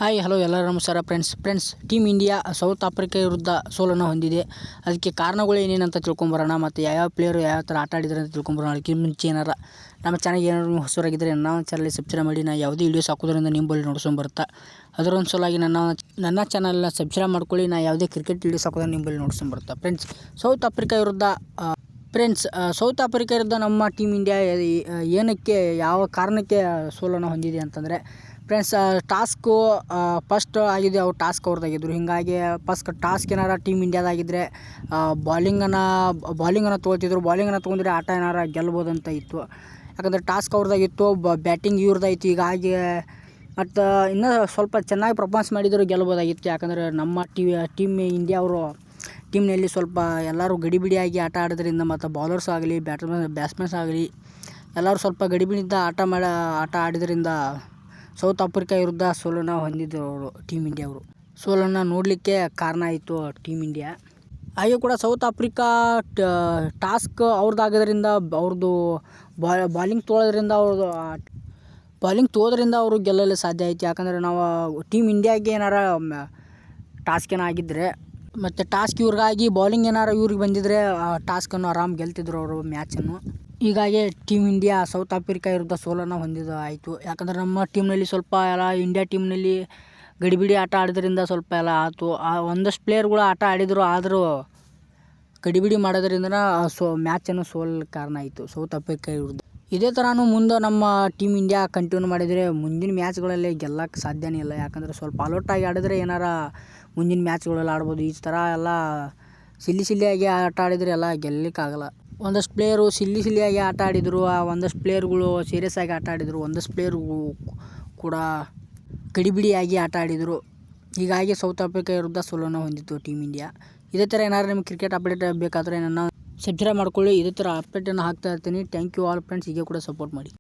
Hi hello ಎಲ್ಲರೂ ನಮಸ್ಕಾರ friends team India south Africa ವಿರುದ್ಧ ಸೋಲನ್ನು ಹೊಂದಿದೆ. ಅದಕ್ಕೆ ಕಾರಣಗಳು ಏನೇನಂತ ತಿಳ್ಕೊಂಬರೋಣ, ಮತ್ತು ಯಾವ್ಯಾವ ಪ್ಲೇಯರು ಯಾವ ಥರ ಆಟ ಆಡಿದ್ದಾರೆ ಅಂತ ತಿಳ್ಕೊಂಬರೋಣ. ಅದಕ್ಕೆ ಮುಂಚೆ ಏನಾರ ನಮ್ಮ ಚಾನಲ್ಗೆ ಏನಾದ್ರು ಹೊಸರಾಗಿದ್ದರೆ ನಾವು ಚಾನಲ್ಗೆ ಸಬ್ಸ್ಕ್ರೈಬ್ ಮಾಡಿ. ನಾನು ಯಾವುದೇ ವೀಡಿಯೋಸ್ ಹಾಕೋದ್ರಿಂದ ನಿಮ್ಮ ಬಳಿ ನೋಡ್ಸ್ಕೊಂಬರುತ್ತೆ. ಅದರೊಂದು ಸಲುವಾಗಿ ನನ್ನ ಚಾನಲ್ನ ಸಬ್ಸ್ಕ್ರೈಬ್ ಮಾಡ್ಕೊಳ್ಳಿ. ನಾನು ಯಾವುದೇ ಕ್ರಿಕೆಟ್ ವೀಡಿಯೋಸ್ ಹಾಕೋದ್ರಿಂದ ನಿಮ್ಮ ಬಳಿ ನೋಡ್ಸ್ಕೊಂಬರುತ್ತೆ. ಸೌತ್ ಆಫ್ರಿಕಾ ವಿರುದ್ಧ ಸೌತ್ ಆಫ್ರಿಕಾ ವಿರುದ್ಧ ನಮ್ಮ ಟೀಮ್ ಇಂಡಿಯಾ ಏನಕ್ಕೆ ಯಾವ ಕಾರಣಕ್ಕೆ ಸೋಲನ್ನು ಹೊಂದಿದೆ ಅಂತಂದರೆ ಟಾಸ್ಕು ಫಸ್ಟ್ ಆಗಿದೆ. ಅವ್ರು ಟಾಸ್ಕ್ ಅವ್ರದ್ದಾಗಿದ್ರು. ಹೀಗಾಗಿ ಫಸ್ಟ್ ಟಾಸ್ಕ್ ಏನಾರ ಟೀಮ್ ಇಂಡಿಯಾದಾಗಿದ್ದರೆ ಬಾಲಿಂಗನ್ನು ತೊಗೊಳ್ತಿದ್ರು. ಬಾಲಿಂಗನ್ನು ತೊಗೊಂಡ್ರೆ ಆಟ ಏನಾರ ಗೆಲ್ಬೋದಂತ ಇತ್ತು. ಯಾಕಂದರೆ ಟಾಸ್ಕ್ ಅವ್ರದ್ದಾಗಿತ್ತು, ಬ್ಯಾಟಿಂಗ್ ಇವ್ರದ್ದಾಯಿತು. ಹೀಗಾಗಿ ಮತ್ತು ಇನ್ನೂ ಸ್ವಲ್ಪ ಚೆನ್ನಾಗಿ ಪರ್ಫಾರ್ಮೆನ್ಸ್ ಮಾಡಿದರೂ ಗೆಲ್ಬೋದಾಗಿತ್ತು. ಯಾಕಂದರೆ ನಮ್ಮ ಟೀಮ್ ಇಂಡಿಯಾ ಅವರು ಟೀಮ್ನಲ್ಲಿ ಸ್ವಲ್ಪ ಎಲ್ಲರೂ ಗಡಿಬಿಡಿಯಾಗಿ ಆಟ ಆಡೋದ್ರಿಂದ, ಮತ್ತು ಬೌಲರ್ಸ್ ಆಗಲಿ ಬ್ಯಾಟ್ಸ್ಮನ್ಸ್ ಆಗಲಿ ಎಲ್ಲರೂ ಸ್ವಲ್ಪ ಗಡಿಬಿಡಿಯಿಂದ ಆಟ ಆಡಿದ್ರಿಂದ ಸೌತ್ ಆಫ್ರಿಕಾ ವಿರುದ್ಧ ಸೋಲನ್ನು ಹೊಂದಿದ್ದರು ಅವರು. ಟೀಮ್ ಇಂಡಿಯಾ ಅವರು ಸೋಲನ್ನು ನೋಡಲಿಕ್ಕೆ ಕಾರಣ ಆಯಿತು ಟೀಮ್ ಇಂಡಿಯಾ. ಹಾಗೆ ಕೂಡ ಸೌತ್ ಆಫ್ರಿಕಾ ಟಾಸ್ಕ್ ಅವ್ರದ್ದಾಗೋದ್ರಿಂದ ಅವ್ರದ್ದು ಬಾಲಿಂಗ್ ತೊಗೊಳೋದ್ರಿಂದ ಅವರು ಗೆಲ್ಲಲು ಸಾಧ್ಯ ಆಯಿತು. ಯಾಕಂದರೆ ನಾವು ಟೀಮ್ ಇಂಡಿಯಾಗೆ ಏನಾರ ಟಾಸ್ಕ್ ಏನಾಗಿದ್ದರೆ, ಮತ್ತು ಟಾಸ್ಕ್ ಇವ್ರಿಗಾಗಿ ಬಾಲಿಂಗ್ ಏನಾರು ಇವ್ರಿಗೆ ಬಂದಿದ್ದರೆ ಟಾಸ್ಕನ್ನು ಆರಾಮ್ ಗೆಲ್ತಿದ್ರು ಅವರು ಮ್ಯಾಚನ್ನು. ಹೀಗಾಗಿ ಟೀಮ್ ಇಂಡಿಯಾ ಸೌತ್ ಆಫ್ರಿಕಾ ವಿರುದ್ಧ ಸೋಲನ್ನು ಹೊಂದಿದ್ದು ಆಯಿತು. ಯಾಕಂದರೆ ನಮ್ಮ ಟೀಮ್ನಲ್ಲಿ ಸ್ವಲ್ಪ ಎಲ್ಲ ಇಂಡಿಯಾ ಟೀಮ್ನಲ್ಲಿ ಗಡಿಬಿಡಿ ಆಟ ಆಡೋದ್ರಿಂದ ಸ್ವಲ್ಪ ಎಲ್ಲ ಆಯಿತು. ಒಂದಷ್ಟು ಪ್ಲೇಯರ್ಗಳು ಆಟ ಆಡಿದರು, ಆದರೂ ಗಡಿಬಿಡಿ ಮಾಡೋದ್ರಿಂದ ಮ್ಯಾಚನ್ನು ಸೋಲಲು ಕಾರಣ ಆಯಿತು ಸೌತ್ ಆಫ್ರಿಕಾ ವಿರುದ್ಧ. ಇದೇ ಥರನೂ ಮುಂದೆ ನಮ್ಮ ಟೀಮ್ ಇಂಡಿಯಾ ಕಂಟಿನ್ಯೂ ಮಾಡಿದರೆ ಮುಂದಿನ ಮ್ಯಾಚ್ಗಳಲ್ಲಿ ಗೆಲ್ಲಕ್ಕೆ ಸಾಧ್ಯನೇ ಇಲ್ಲ. ಯಾಕಂದರೆ ಸ್ವಲ್ಪ ಅಲರ್ಟಾಗಿ ಆಡಿದ್ರೆ ಏನಾರ ಮುಂದಿನ ಮ್ಯಾಚ್ಗಳೆಲ್ಲ ಆಡ್ಬೋದು. ಈ ಥರ ಎಲ್ಲ ಸಿಲ್ಲಿಯಾಗಿ ಆಟ ಆಡಿದರೆ ಎಲ್ಲ ಗೆಲ್ಲಕ್ಕಾಗಲ್ಲ. ಒಂದಷ್ಟು ಪ್ಲೇಯರು ಸಿಲ್ಲಿಯಾಗಿ ಆಟ ಆಡಿದರು, ಒಂದಷ್ಟು ಪ್ಲೇಯರ್ಗಳು ಸೀರಿಯಸ್ ಆಗಿ ಆಟ ಆಡಿದರು, ಒಂದಷ್ಟು ಪ್ಲೇಯರ್ಗಳು ಕೂಡ ಗಡಿಬಿಡಿಯಾಗಿ ಆಟ ಆಡಿದರು. ಹೀಗಾಗಿ ಸೌತ್ ಆಫ್ರಿಕಾ ವಿರುದ್ಧ ಸೋಲನ್ನು ಹೊಂದಿತ್ತು ಟೀಮ್ ಇಂಡಿಯಾ. ಇದೇ ಥರ ಏನಾದ್ರು ನಿಮ್ಗೆ ಕ್ರಿಕೆಟ್ ಅಪ್ಡೇಟ್ ಬೇಕಾದರೆ ನನ್ನ ಸಬ್ಸ್ಕ್ರೈಬ್ ಮಾಡ್ಕೊಳ್ಳಿ. ಇದೇ ಥರ ಅಪ್ಡೇಟನ್ನು ಹಾಕ್ತಾ ಇರ್ತೀನಿ. Thank you all friends. ಹೀಗೆ ಕೂಡ ಸಪೋರ್ಟ್ ಮಾಡಿ.